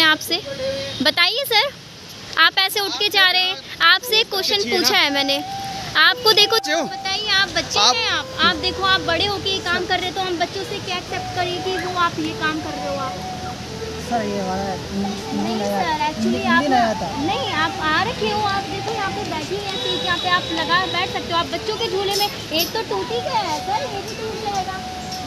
आपसे, बताइए सर। आप ऐसे उठ के जा रहे हैं, आपसे एक क्वेश्चन पूछा है मैंने आपको। देखो बताइए, आप बच्चे हैं, आप देखो, आप बड़े होके ये काम कर रहे हो, तो हम बच्चों से क्या एक्सेप्ट करें कि वो आप ये काम कर रहे हो। आप सर ये हमारा नहीं सर, एक्चुअली आप नहीं, आप आ रखे हो, आप देखो यहाँ पे बैठी हैं सीट, यहाँ पे आप लगा बैठ सकते हो। आप बच्चों के झूले में एक तो टूटी गया है सर, ये भी टूट जाएगा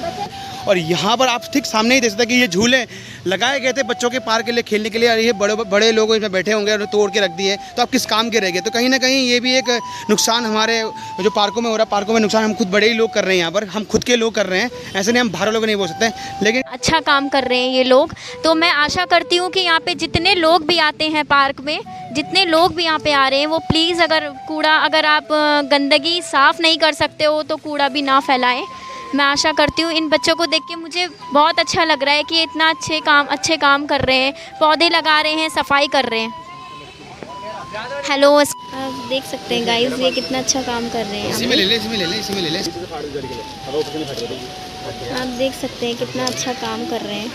बच्चे। और यहाँ पर आप ठीक सामने ही देख सकते हैं कि ये झूले लगाए गए थे बच्चों के पार्क के लिए, खेलने के लिए, और ये बड़े बड़े लोग इसमें बैठे होंगे और तोड़ के रख दिए, तो आप किस काम के रह गए। तो कहीं ना कहीं ये भी एक नुकसान हमारे जो पार्कों में हो रहा है, पार्कों में नुकसान हम खुद बड़े ही लोग कर रहे हैं, यहाँ पर हम खुद के लोग कर रहे हैं, ऐसे नहीं हम बाहर लोग नहीं बोल सकते। लेकिन अच्छा काम कर रहे हैं ये लोग, तो मैं आशा करती हूँ कि यहाँ पे जितने लोग भी आते हैं पार्क में, जितने लोग भी यहाँ पे आ रहे हैं, वो प्लीज़ अगर आप गंदगी साफ़ नहीं कर सकते हो तो कूड़ा भी ना फैलाएं। मैं आशा करती हूँ, इन बच्चों को देख के मुझे बहुत अच्छा लग रहा है कि ये इतना अच्छे काम कर रहे हैं, पौधे लगा रहे हैं, सफाई कर रहे हैं। हेलो, आप देख सकते हैं गाइस, ये कितना अच्छा काम कर रहे हैं। इसी में ले ले। आप देख सकते हैं कितना अच्छा काम कर रहे हैं।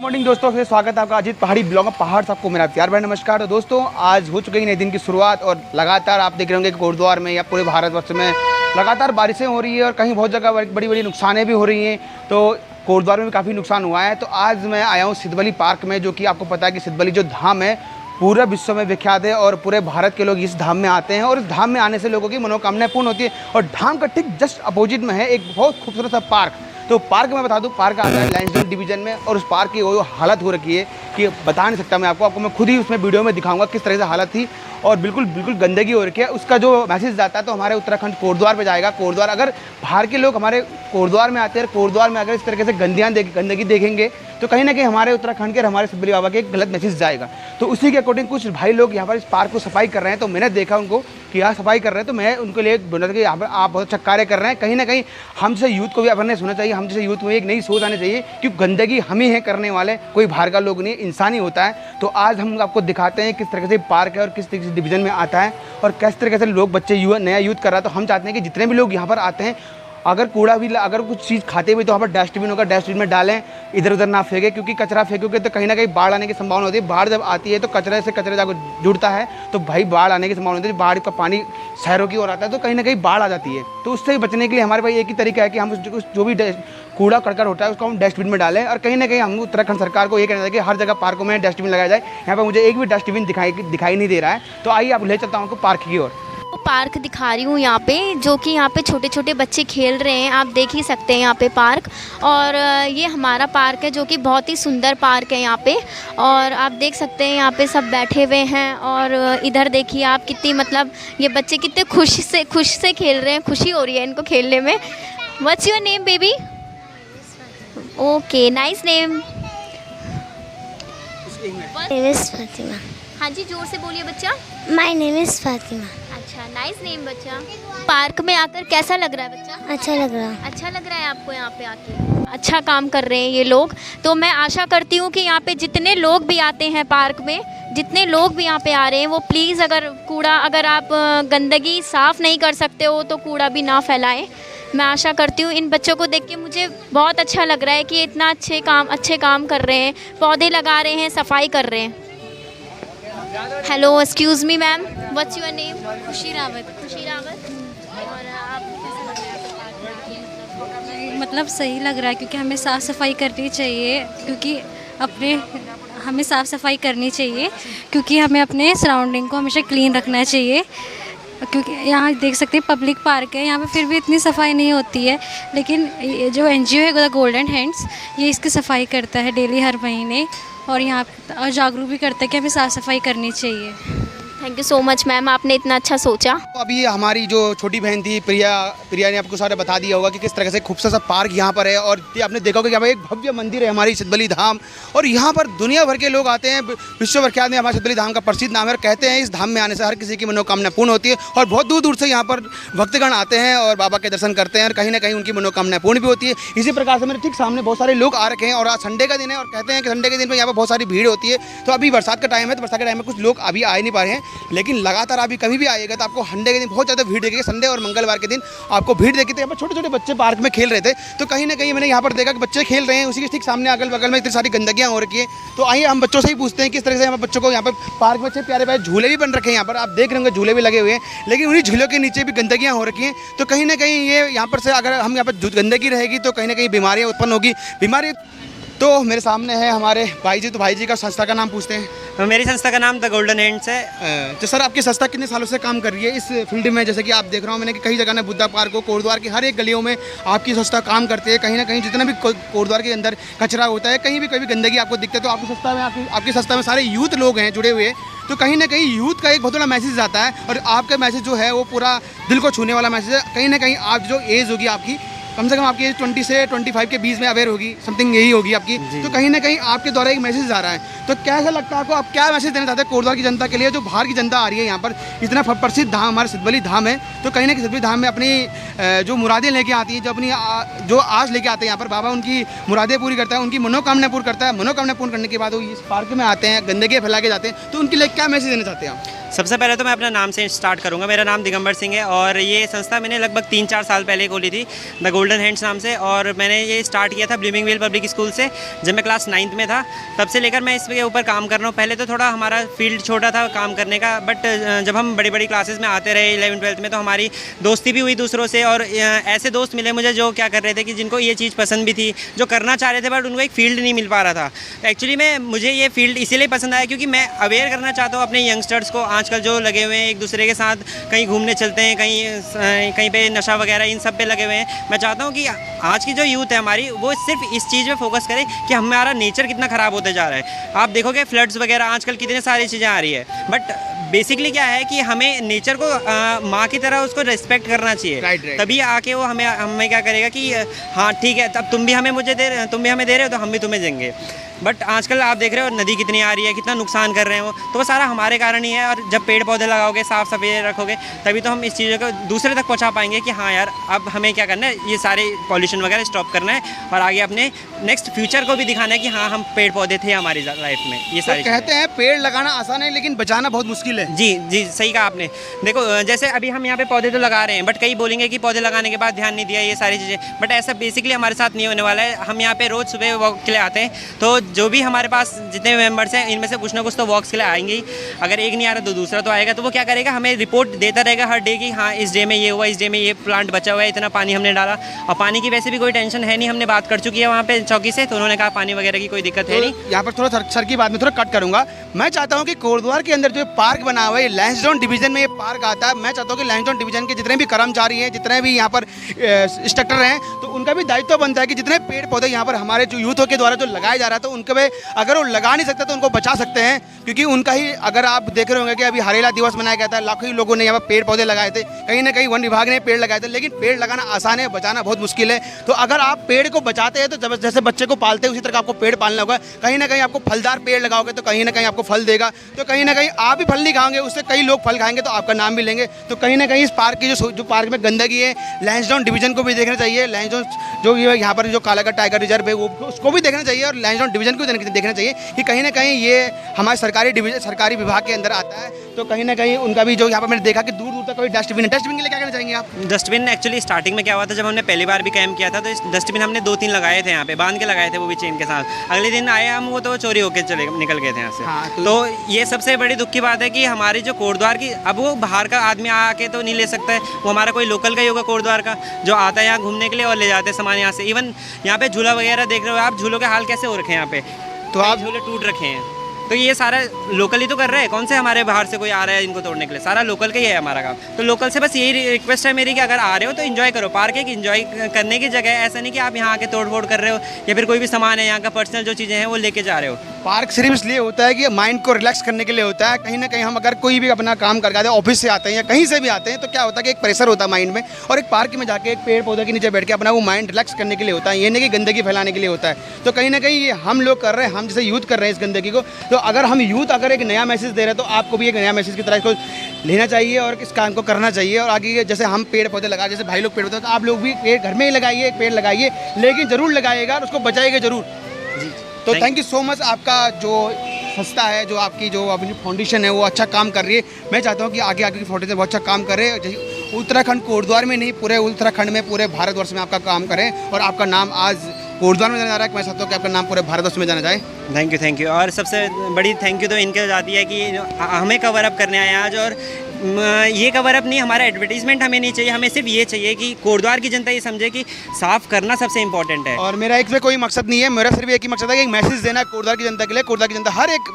मॉर्निंग दोस्तों, फिर स्वागत है आपका अजीत पहाड़ी ब्लॉग में। पहाड़ सबको मेरा प्यार भरा नमस्कार। तो दोस्तों, आज हो चुके हैं नए दिन की शुरुआत, और लगातार आप देख रहे होंगे कि कोटद्वार में या पूरे भारतवर्ष में लगातार बारिशें हो रही है, और कहीं बहुत जगह बड़ी बड़ी नुकसानें भी हो रही हैं। तो कोटद्वार में भी काफ़ी नुकसान हुआ है। तो आज मैं आया हूँ सिद्धबली पार्क में, जो कि आपको पता है कि सिद्धबली जो धाम है पूरे विश्व में विख्यात है, और पूरे भारत के लोग इस धाम में आते हैं, और इस धाम में आने से लोगों की मनोकामनाएं पूर्ण होती है। और धाम का ठीक जस्ट अपोजिट में है एक बहुत खूबसूरत सा पार्क। तो पार्क में बता दूं, पार्क आता है लैंसडेन डिवीजन में, और उस पार्क की वो हालत हो रखी है कि बता नहीं सकता मैं आपको मैं खुद ही उसमें वीडियो में दिखाऊंगा किस तरह से हालत थी, और बिल्कुल गंदगी हो रखी है। उसका जो मैसेज जाता है तो हमारे उत्तराखंड कोटद्वार पे जाएगा। कोटद्वार, अगर बाहर के लोग हमारे कोटद्वार में आते हैं, कोटद्वार में अगर इस तरीके से गंदगी देखेंगे तो कहीं ना कहीं हमारे उत्तराखंड के और हमारे सिद्धबली बाबा के एक गलत मैसेज जाएगा। तो उसी के अकॉर्डिंग कुछ भाई लोग यहाँ पर इस पार्क को सफाई कर रहे हैं। तो मैंने देखा उनको कि यहाँ सफाई कर रहे हैं, तो मैं उनके लिए बोला था कि यहाँ पर आप बहुत अच्छा कार्य कर रहे हैं। कहीं ना कहीं हम जैसे यूथ को भी अवेयरनेस होना चाहिए, हम जैसे यूथ में एक नई सोच आनी चाहिए कि गंदगी हम ही हैं करने वाले, कोई बाहर का लोग नहीं, इंसान ही होता है। तो आज हम आपको दिखाते हैं किस तरह से पार्क है और किस तरीके से डिवीजन में आता है, और किस तरीके से लोग बच्चे नया यूथ कर रहा है। तो हम चाहते हैं कि जितने भी लोग यहाँ पर आते हैं, अगर कूड़ा भी अगर कुछ चीज़ खाते हुए तो वहाँ पर डस्टबिन होगा, डस्टबिन में डालें, इधर उधर ना फेंके, क्योंकि कचरा फेंकोगे तो कहीं ना कहीं बाढ़ आने की संभावना होती है। बाढ़ जब आती है तो कचरे से कचरा जाकर जुड़ता है, तो भाई बाढ़ आने की संभावना होती है। बाढ़ का पानी शहरों की ओर आता है तो कहीं ना कहीं बाढ़ आ जाती है। तो उससे बचने के लिए हमारे पास एक ही तरीका है कि हम जो भी कूड़ा करकट होता है उसको हम डस्टबिन में डालें। और कहीं ना कहीं हम उत्तराखंड सरकार को ये कहना चाहिए कि हर जगह पार्कों में डस्टबिन लगाया जाए। यहाँ पर मुझे एक भी डस्टबिन दिखाई नहीं दे रहा है। तो आइए आप ले चलता हूँ आपको पार्क की ओर। पार्क दिखा रही हूँ यहाँ पे, जो कि यहाँ पे छोटे छोटे बच्चे खेल रहे हैं। आप देख ही सकते हैं यहाँ पे पार्क, और ये हमारा पार्क है जो कि बहुत ही सुंदर पार्क है यहाँ पे। और आप देख सकते हैं यहाँ पे सब बैठे हुए हैं, और इधर देखिए आप कितनी ये बच्चे कितने खुश से खेल रहे हैं, खुशी हो रही है इनको खेलने में। What's your name baby? Okay, nice name. Fatima. हाँ जी, जोर से बोलिए बच्चा। My name is Fatima. अच्छा, नाइस नेम बच्चा। पार्क में आकर कैसा लग रहा है बच्चा? अच्छा लग रहा है। अच्छा लग रहा है आपको यहाँ पे आके? अच्छा काम कर रहे हैं ये लोग। तो मैं आशा करती हूँ कि यहाँ पे जितने लोग भी आते हैं पार्क में, जितने लोग भी यहाँ पे आ रहे हैं, वो प्लीज़ अगर आप गंदगी साफ़ नहीं कर सकते हो तो कूड़ा भी ना फैलाएं। मैं आशा करती हूँ, इन बच्चों को देख के मुझे बहुत अच्छा लग रहा है कि ये इतना अच्छे काम कर रहे हैं, पौधे लगा रहे हैं, सफाई कर रहे हैं। Hello, excuse me ma'am, what's your name? खुशी रावत। खुशी रावत। और आपको कैसा लग रहा है पार्क में? मतलब सही लग रहा है, क्योंकि हमें साफ़ सफाई करनी चाहिए, क्योंकि हमें साफ़ सफाई करनी चाहिए, क्योंकि हमें अपने सराउंडिंग को हमेशा क्लीन रखना चाहिए। क्योंकि यहाँ देख सकते हैं पब्लिक पार्क है, यहाँ पे फिर भी इतनी सफाई नहीं होती है, लेकिन ये जो NGO है द गोल्डन हैंड्स, ये इसकी सफाई करता है डेली हर महीने, और यहाँ और जागरूक भी करता है कि हमें साफ़ सफाई करनी चाहिए। Thank you so much ma'am, आपने इतना अच्छा सोचा। तो अभी हमारी जो छोटी बहन थी प्रिया ने आपको सारा बता दिया होगा कि किस तरह से खूबसूरत सा पार्क यहाँ पर है। और ये आपने देखा होगा कि यहाँ पर एक भव्य मंदिर है हमारी सिद्धबली धाम, और यहाँ पर दुनिया भर के लोग आते हैं। विश्व प्रख्यात में हमारे सिद्धबली धाम का प्रसिद्ध नाम है, और कहते हैं इस धाम में आने से हर किसी की मनोकामना पूर्ण होती है, और बहुत दूर दूर से यहाँ पर भक्तगण आते हैं और बाबा के दर्शन करते हैं, और कहीं ना कहीं उनकी मनोकामना पूर्ण भी होती है। इसी प्रकार से मेरे ठीक सामने बहुत सारे लोग आ रखे हैं, और आज संडे का दिन है, और कहते हैं कि संडे के दिन पर यहाँ पर बहुत सारी भीड़ होती है। तो अभी बरसात का टाइम है, तो बरसात के टाइम में कुछ लोग अभी आ नहीं पा रहे हैं, लेकिन लगातार अभी कभी भी आइएगा तो आपको संडे के दिन बहुत ज़्यादा भीड़ देखेगी। संडे और मंगलवार के दिन आपको भीड़ देखी। तो यहाँ पर छोटे छोटे बच्चे पार्क में खेल रहे थे, तो कहीं ना कहीं मैंने यहाँ पर देखा कि बच्चे खेल रहे हैं, उसी के ठीक सामने अगल बगल में इतनी सारी गंदगियाँ हो रखी है। तो आइए हम बच्चों से ही पूछते हैं किस तरह से यहाँ पर बच्चों को यहाँ पर पार्क में अच्छे प्यारे प्यारे झूले भी बन रखे हैं। यहाँ पर आप देख रहे होंगे झूले भी लगे हुए हैं, लेकिन उन्हीं झूलों के नीचे भी गंदगियाँ हो रखी हैं। तो कहीं ना कहीं ये यहाँ पर से अगर हम यहाँ पर गंदगी रहेगी तो कहीं ना कहीं बीमारियाँ उत्पन्न होगी। बीमारी तो मेरे सामने है हमारे भाई जी, तो भाई जी का संस्था का नाम पूछते हैं। मेरी संस्था का नाम द गोल्डन हैंड्स है। तो सर आपकी संस्था कितने सालों से काम कर रही है इस फील्ड में? जैसे कि आप देख रहा हूँ मैंने कि कई जगह ने बुद्धा पार्क को कोटद्वार की हर एक गलियों में आपकी संस्था काम करती है। कहीं ना कहीं जितना भी कोटद्वार के अंदर कचरा होता है, कहीं भी कोई भी गंदगी आपको दिखता है, तो आपकी संस्था में आपकी संस्था में सारे यूथ लोग हैं जुड़े हुए। तो कहीं ना कहीं यूथ का एक बहुत बड़ा मैसेज आता है और आपका मैसेज जो है वो पूरा दिल को छूने वाला मैसेज है। कहीं ना कहीं आप जो एज होगी आपकी, कम से कम आपकी एज 20 से 25 के बीच में अवेयर होगी, समथिंग यही होगी आपकी। तो कहीं ना कहीं आपके द्वारा एक मैसेज आ रहा है। तो कैसा लगता है आपको, आप क्या मैसेज देना चाहते हैं कोटद्वार की जनता के लिए, जो बाहर की जनता आ रही है यहाँ पर? इतना प्रसिद्ध धाम हमारा सिद्धबली धाम है, तो कहीं ना कहीं सिद्धबली धाम में अपनी जो मुरादें लेके आती हैं, जो अपनी जो आस लेके आते हैं यहाँ पर, बाबा उनकी मुरादें पूरी करता है, उनकी मनोकामना पूरी करता है। मनोकामना पूर्ण करने के बाद वो इस पार्क में आते हैं, गंदगी फैला के जाते हैं। तो उनके लिए क्या मैसेज देना चाहते हैं आप? सबसे पहले तो मैं अपना नाम से स्टार्ट करूंगा। मेरा नाम दिगंबर सिंह है और ये संस्था मैंने लगभग 3-4 साल पहले खोली थी, द गोल्डन हैंड्स नाम से। और मैंने ये स्टार्ट किया था ब्लूमिंगविल पब्लिक स्कूल से, जब मैं क्लास 9th में था। तब से लेकर मैं इसके ऊपर काम कर रहा हूँ। पहले तो थोड़ा हमारा फील्ड छोटा था काम करने का, बट जब हम बड़ी बड़ी क्लासेस में आते रहे 11th-12th में, तो हमारी दोस्ती भी हुई दूसरों से। और ऐसे दोस्त मिले मुझे जो क्या कर रहे थे कि जिनको ये चीज़ पसंद भी थी, जो करना चाह रहे थे, बट उनको एक फील्ड नहीं मिल पा रहा था। एक्चुअली में मुझे ये फील्ड इसीलिए पसंद आया क्योंकि मैं अवेयर करना चाहता हूँ अपने यंगस्टर्स को। आजकल जो लगे हुए हैं एक दूसरे के साथ, कहीं घूमने चलते हैं, कहीं पे नशा वगैरह, इन सब पे लगे हुए हैं। मैं चाहता हूँ कि आज की जो यूथ है हमारी, वो सिर्फ इस चीज़ पे फोकस करे कि हमारा नेचर कितना ख़राब होते जा रहा है। आप देखोगे फ्लड्स वगैरह आजकल कितने सारी चीज़ें आ रही है, बट बेसिकली क्या है कि हमें नेचर को माँ की तरह उसको रिस्पेक्ट करना चाहिए। Right. तभी आके वो हमें क्या करेगा कि हाँ ठीक है, तब तुम भी हमें हमें दे रहे हो तो हम भी तुम्हें देंगे। बट आजकल आप देख रहे हो नदी कितनी आ रही है, कितना नुकसान कर रहे हैं वो, तो वो सारा हमारे कारण ही है। और जब पेड़ पौधे लगाओगे, साफ़ सफाई रखोगे, तभी तो हम इस चीज़ों को दूसरे तक पहुंचा पाएंगे कि हाँ यार अब हमें क्या करना है, ये सारे पॉल्यूशन वगैरह स्टॉप करना है और आगे अपने नेक्स्ट फ्यूचर को भी दिखाना है कि हाँ हम पेड़ पौधे थे हमारी लाइफ में। ये सारी कहते हैं पेड़ लगाना आसान है लेकिन बचाना बहुत मुश्किल है। जी जी, सही कहा आपने। देखो जैसे अभी हम यहाँ पे पौधे तो लगा रहे हैं, बट कई बोलेंगे कि पौधे लगाने के बाद ध्यान नहीं दिया, ये सारी चीज़ें, बट ऐसा बेसिकली हमारे साथ नहीं होने वाला है। हम यहाँ पे रोज़ सुबह वॉक के लिए आते हैं, तो जो भी हमारे पास जितने मेंबर्स हैं इनमें से कुछ ना कुछ तो वॉक्स के लिए आएंगे ही। अगर एक नहीं आ रहा तो दूसरा तो आएगा। तो वो क्या करेगा, हमें रिपोर्ट देता रहेगा हर डे की हाँ इस डे में ये हुआ, इस डे में ये प्लांट बचा हुआ है, इतना पानी हमने डाला। और पानी की वैसे भी कोई टेंशन है नहीं, हमने बात कर चुकी है वहाँ पे चौकी से, तो उन्होंने कहा पानी वगैरह की कोई दिक्कत है नहीं। यहाँ पर थोड़ा सर की बात में थोड़ा कट करूँगा। मैं चाहता हूँ कि कोटद्वार के अंदर जो पार्क बना हुआ है, लैंसडाउन डिवीजन में ये पार्क आता है। मैं चाहता हूँ कि लैंसडाउन डिवीजन के जितने भी कर्मचारी हैं, जितने भी यहाँ पर इंस्ट्रक्टर हैं, तो उनका भी दायित्व बनता है कि जितने पेड़ पौधे यहाँ पर हमारे जो यूथों के द्वारा जो लगाया जा रहा है, तो उनके में अगर वो लगा नहीं सकते तो उनको बचा सकते हैं। क्योंकि उनका ही, अगर आप देख रहे होंगे कि अभी हरेला दिवस मनाया गया था, लाखों ही लोगों ने यहाँ पर पेड़ पौधे लगाए थे, कहीं ना कहीं वन विभाग ने पेड़ लगाए थे। लेकिन पेड़ लगाना आसान है, बचाना बहुत मुश्किल है। तो अगर आप पेड़ को बचाते हैं तो जैसे बच्चे को पालते हैं उसी तरह आपको पेड़ पालना होगा। कहीं ना कहीं आपको फलदार पेड़ लगाओगे तो कहीं ना कहीं आपको फल देगा, तो कहीं ना कहीं आप भी फल नहीं खाओगे, उससे कई लोग फल खाएंगे तो आपका नाम भी लेंगे। तो कहीं ना कहीं इस पार्क की जो पार्क में गंदगी है, लैंसडाउन डिवीजन को भी देखना चाहिए। लैंसडाउन जो यहाँ पर जो कालाघाट टाइगर रिजर्व है वो उसको भी देखना चाहिए, और लैंसडाउन डिवीजन को देखना चाहिए कि कहीं ना कहीं ये हमारे सरकारी विभाग के अंदर आता है। तो कहीं ना कहीं उनका भी जो यहाँ पर मैंने देखा कि दूर दूर तक कोई डस्टबिन है। डस्टबिन के लिए क्या कहना चाहेंगे आप? डस्टबिन एक्चुअली स्टार्टिंग में क्या हुआ था, जब हमने पहली बार भी कैंप किया था तो इस डस्टबिन हमने 2-3 लगाए थे यहाँ पे, बांध के लगाए थे, वो भी चेन के साथ। अगले दिन आए हम, वो तो चोरी होकर निकल गए थे यहाँ से। हाँ, तो ये सबसे बड़ी दुख की बात है कि हमारी जो कोटद्वार की, अब वो बाहर का आदमी आके तो नहीं ले सकता है, वो हमारा कोई लोकल का ही होगा कोटद्वार का, जो आता है यहाँ घूमने के लिए और ले जाते हैं सामान यहाँ से। इवन यहाँ पे झूला वगैरह देख रहे हो आप, झूलों के हाल कैसे हो रखे हैं यहाँ पे, तो आप झूले टूट रखे हैं। तो ये सारा लोकल ही तो कर रहे हैं, कौन से हमारे बाहर से कोई आ रहा है इनको तोड़ने के लिए, सारा लोकल का ही है हमारा काम। तो लोकल से बस यही रिक्वेस्ट है मेरी कि अगर आ रहे हो तो इन्जॉय करो। पार्क एक इन्जॉय करने की जगह है, ऐसा नहीं कि आप यहाँ आके तोड़ फोड़ कर रहे हो या फिर कोई भी सामान है यहाँ का पर्सनल जो चीज़ें हैं वो लेके जा रहे हो। पार्क सिर्फ इसलिए होता है कि माइंड को रिलैक्स करने के लिए होता है। कहीं ना कहीं हम अगर कोई भी अपना काम करके आते हैं, ऑफिस से आते हैं या कहीं से भी आते हैं, तो क्या होता है कि एक प्रेशर होता है माइंड में, और एक पार्क में जाके एक पेड़ पौधे के नीचे बैठ के अपना वो माइंड रिलैक्स करने के लिए होता है, ये नहीं कि गंदगी फैलाने के लिए होता है। तो कहीं ना कहीं ये हम लोग कर रहे हैं, हम जैसे यूथ कर रहे हैं इस गंदगी को। तो अगर हम यूथ अगर एक नया मैसेज दे रहे हैं तो आपको भी एक नया मैसेज की तरह इसको लेना चाहिए और इस काम को करना चाहिए। और आगे जैसे हम पेड़ पौधे लगाए, जैसे भाई लोग पेड़ पौधे, तो आप लोग भी पेड़ घर में ही लगाइए, एक पेड़ लगाइए, लेकिन ज़रूर लगाइएगा और उसको बचाइएगा ज़रूर। जी, तो थैंक यू सो मच। आपका जो संस्था है, जो आपकी जो अपनी फाउंडेशन है वो अच्छा काम कर रही है। मैं चाहता हूँ कि आगे आगे की फाउंडेशन बहुत अच्छा काम करे, उत्तराखंड कोटद्वार में नहीं पूरे उत्तराखंड में पूरे भारतवर्ष में आपका काम करें और आपका नाम आज कोटद्वार में जाना जा रहा है। मैं चाहता हूँ कि आपका नाम पूरे भारतवर्ष में जाना जाए। Thank you. और सबसे बड़ी थैंक यू तो इनके हो जाती है कि हमें कवर अप करने आए आज। और ये कवर अप नहीं, हमारा एडवर्टीजमेंट हमें नहीं चाहिए, हमें सिर्फ ये चाहिए कि कोटद्वार की जनता ये समझे कि साफ़ करना सबसे इंपॉर्टेंट है। और मेरा इसमें कोई मकसद नहीं है, मेरा सिर्फ एक ही मकसद है कि एक मैसेज देना है कोटद्वार की जनता के लिए। कोटद्वार की जनता हर एक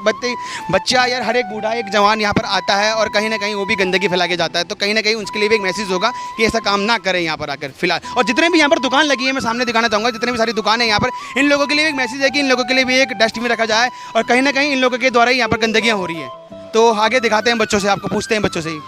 बच्चा यार, हर एक बूढ़ा, एक जवान यहाँ पर आता है और कहीं ना कहीं वो भी गंदगी फैला के जाता है, तो कहीं ना कहीं उसके लिए भी एक मैसेज होगा कि ऐसा काम ना करें यहाँ पर आकर फिलहाल। और जितने भी यहाँ पर दुकान लगी है, मैं सामने दिखाना चाहूँगा, जितनी भी सारी दुकान है यहाँ पर, इन लोगों के लिए एक मैसेज है कि इन लोगों के लिए भी एक डस्टबिन रखा जाए और कहीं ना कहीं इन लोगों के द्वारा ही यहाँ पर गंदगियाँ हो रही है। तो आगे दिखाते हैं बच्चों से, आपको पूछते हैं बच्चों से ही।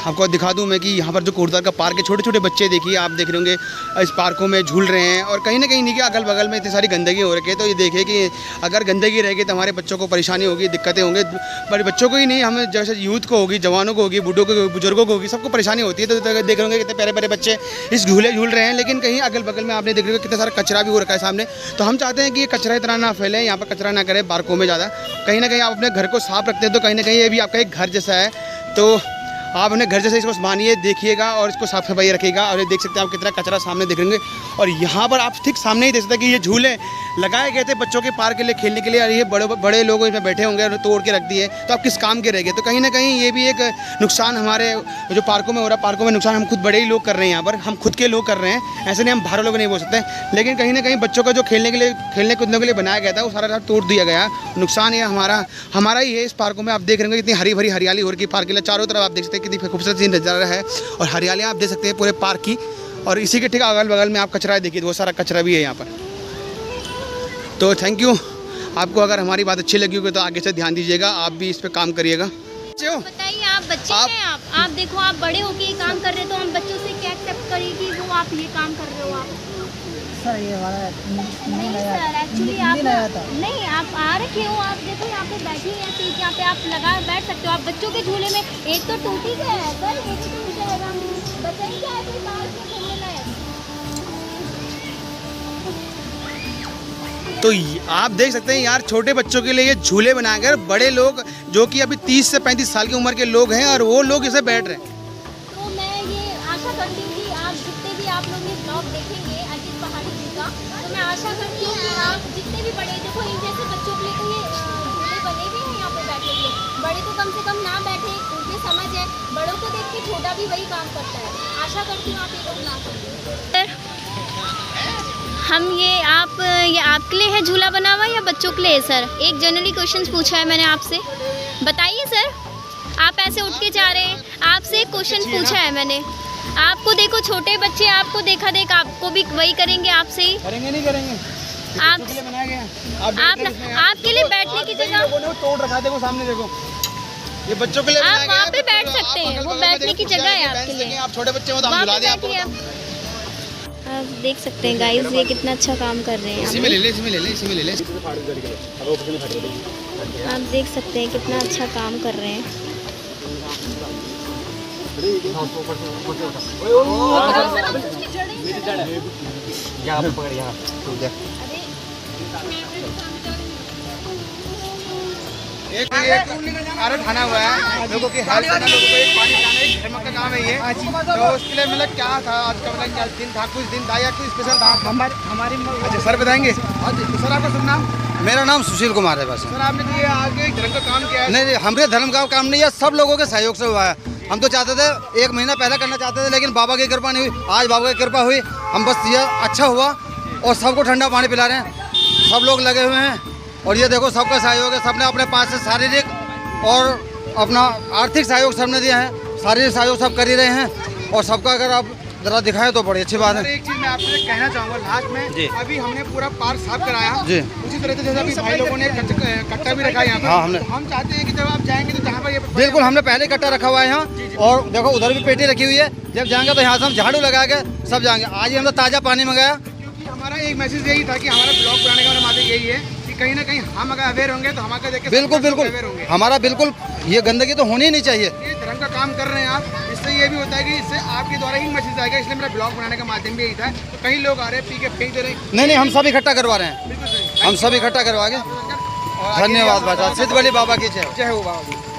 आपको दिखा दूं मैं कि यहाँ पर जो कोटद्वार का पार्क है, छोटे छोटे बच्चे देखिए, आप देख रहे होंगे इस पार्कों में झूल रहे हैं और कहीं ना कहीं इनके अगल बगल में इतनी सारी गंदगी हो रखी है। तो ये देखिए कि अगर गंदगी रहेगी तो हमारे बच्चों को परेशानी होगी, दिक्कतें होंगी। बड़े बच्चों को ही नहीं, हमें जैसे यूथ को होगी, जवानों को होगी, बूढ़ों को, बुजुर्गों को होगी, सबको परेशानी होती है। तो देख रहे होंगे कितने प्यारे प्यारे बच्चे इस झूले झूल रहे हैं, लेकिन कहीं अगल बगल में आपने देख रहे हो कितना सारा कचरा भी हो रखा है सामने। तो हम चाहते हैं कि ये कचरा इतना ना फैले, यहाँ पर कचरा ना करें पार्कों में ज़्यादा। कहीं ना कहीं आप अपने घर को साफ रखते हैं तो कहीं ना कहीं ये भी आपका एक घर जैसा है, तो आप अपने घर जैसे इसको मानिए, देखिएगा और इसको साफ सफाई रखिएगा। और ये देख सकते हैं आप कितना कचरा सामने देख रहे हैं और यहाँ पर आप ठीक सामने ही देख सकते हैं कि ये झूले लगाए गए थे बच्चों के पार्क के लिए, खेलने के लिए, और ये बड़े लोग इसमें बैठे होंगे और तोड़ के रख दिए, तो आप किस काम के रह गए। तो कहीं ना कहीं ये भी एक नुकसान हमारे जो पार्कों में हो रहा है, पार्कों में नुकसान हम खुद बड़े ही लोग कर रहे हैं, यहाँ पर हम खुद के लोग कर रहे हैं, ऐसे नहीं हम बाहर लोग नहीं बोल सकते। लेकिन कहीं ना कहीं बच्चों का जो खेलने कूदने के लिए बनाया गया था वो सारा तोड़ दिया गया। नुकसान ये हमारा ही है। इस पार्कों में आप देख रहे होंगे कितनी हरी भरी हरियाली हो रही है पार्क के लिए, चारों तरफ आप देख सकते हैं कितनी खूबसूरत नज़ारा है और हरियाली आप देख सकते हैं पूरे पार्क की। और इसी के ठीक अगल बगल में आप कचरा देखिए, बहुत सारा कचरा भी है यहाँ पर। तो थैंक यू। आपको अगर हमारी बात अच्छी लगी होगी तो आगे से ध्यान दीजिएगा, आप भी इस पे काम करिएगा। बताइए, आप बच्चे हैं, आप देखो, आप बड़े होके ये काम कर रहे हैं, तो हम बच्चों से क्या एक्सेप्ट करें कि वो आप ये काम कर रहे हो। आप सर ये वाला नहीं सर, एक्चुअली आप नहीं, आप आ रखे हो, आप देखो यहाँ पे बैठी हैं सीट, यहाँ पे आप लगा बैठ सकते हो। आप बच्चों के झूले में एक तो टूट ही गया है सर, एक ही टूट जाएगा, बताइए क्या है पार्क में खेलने लायक। तो आप देख सकते हैं यार, छोटे बच्चों के लिए ये झूले बनाए गए, बड़े लोग जो कि अभी 30 से 35 साल की उम्र के लोग हैं और वो लोग इसे बैठ रहे हैं। तो मैं ये आशा करती हूँ कि आप जितने भी आप लोग ये ब्लॉग देखेंगे अजीत पहाड़ी जी का, तो मैं आशा करती हूँ कि आप जितने भी बड़े, देखो इन जैसे बच्चों के लिए तो ये झूले बने भी हैं यहाँ पे बैठने के लिए, बड़े तो कम से कम ना बैठे, उनकी समझ है, बड़ों को देख के छोटा भी वही काम करता है। आशा करती हूँ आप ये लोग ना करें। हम ये आपके लिए है झूला बना हुआ या बच्चों के लिए है सर? एक जनरली क्वेश्चन पूछा है मैंने आपसे, बताइए सर। आप ऐसे उठ के जा रहे हैं, आपसे एक क्वेश्चन पूछा है मैंने। आपको देखो छोटे बच्चे, आपको देखा देख आपको भी वही करेंगे आपसे ही। करेंगे नहीं करेंगे, आपके लिए बैठने की जगह तोड़ रखा है, देखो सामने देखो, ये बच्चों के लिए आप वहाँ पे बैठ सकते हैं, वो बैठने की जगह है आपके लिए। आप छोटे बच्चे हो तो हम बुला दें आपको। आप देख सकते हैं गाइस, ये कितना अच्छा काम कर रहे हैं। इसी में ले ले, इसी में ले ले, इसी में ले ले। आप देख सकते हैं कितना अच्छा काम कर रहे हैं। एक कार्य खाना हुआ है लोगों की हेल्प करना, लोगों को एक पानी पिलाना, एक धर्म का काम है ये। तो उसके लिए मतलब क्या था आज का, मतलब क्या दिन था, कुछ दिन था या कुछ स्पेशल था हमारी? अच्छा सर बताएंगे। सर आपका शुभ नाम? मेरा नाम सुशील कुमार है। बस सर आपने ये आगे धर्म का काम किया है? नहीं, हमारे धर्म का काम नहीं है, सब लोगों के सहयोग से हुआ है। हम तो चाहते थे 1 महीना पहले करना चाहते थे, लेकिन बाबा की कृपा नहीं हुई। आज बाबा की कृपा हुई, हम बस ये अच्छा हुआ और सबको ठंडा पानी पिला रहे हैं, सब लोग लगे हुए हैं। और ये देखो सबका सहयोग है, सबने अपने पास से शारीरिक और अपना आर्थिक सहयोग सबने दिया है, शारीरिक सहयोग सब कर ही रहे हैं। और सबका अगर आप जरा दिखाएं तो बड़ी अच्छी बात सर है। एक चीज मैं आपसे कहना चाहूंगा लास्ट जी। में, अभी हमने पूरा पार्क साफ कराया जी। उसी तरह से जैसे अभी भाई लोगों ने कट्टा भी रखा है यहाँ पर। हाँ, हमने। तो हम चाहते हैं कि जब आप जाएंगे तो जहाँ पर ये बिल्कुल, हमने पहले इकट्ठा रखा हुआ है यहाँ, और देखो उधर भी पेटी रखी हुई है। जब जाएंगे तो यहाँ से हम झाड़ू लगा के सब जाएंगे। आज ही हमने ताज़ा पानी मंगाया। क्योंकि हमारा एक मैसेज यही था कि हमारा ब्लॉग बनाने का हमारा यही है कि कहीं ना कहीं हम अगर अवेयर होंगे तो हमारे देख के बिल्कुल सब बिल्कुल अवेयर होंगे। हमारा बिल्कुल ये गंदगी तो होनी ही नहीं चाहिए। ये धर्म का काम कर रहे हैं आप, इससे ये भी होता है कि इससे आपके द्वारा ही मैसेज आएगा, इसलिए मेरा ब्लॉग बनाने का माध्यम भी यही था। तो कई लोग आ रहे हैं पी के फेंक दे रहे हैं। नहीं, हम सब इकट्ठा करवा रहे हैं। बिल्कुल सही। हम सब इकट्ठा करवा के। और आगे धन्यवाद आप- बाबा, सिद्ध बली बाबा की जय। जय हो बाबा।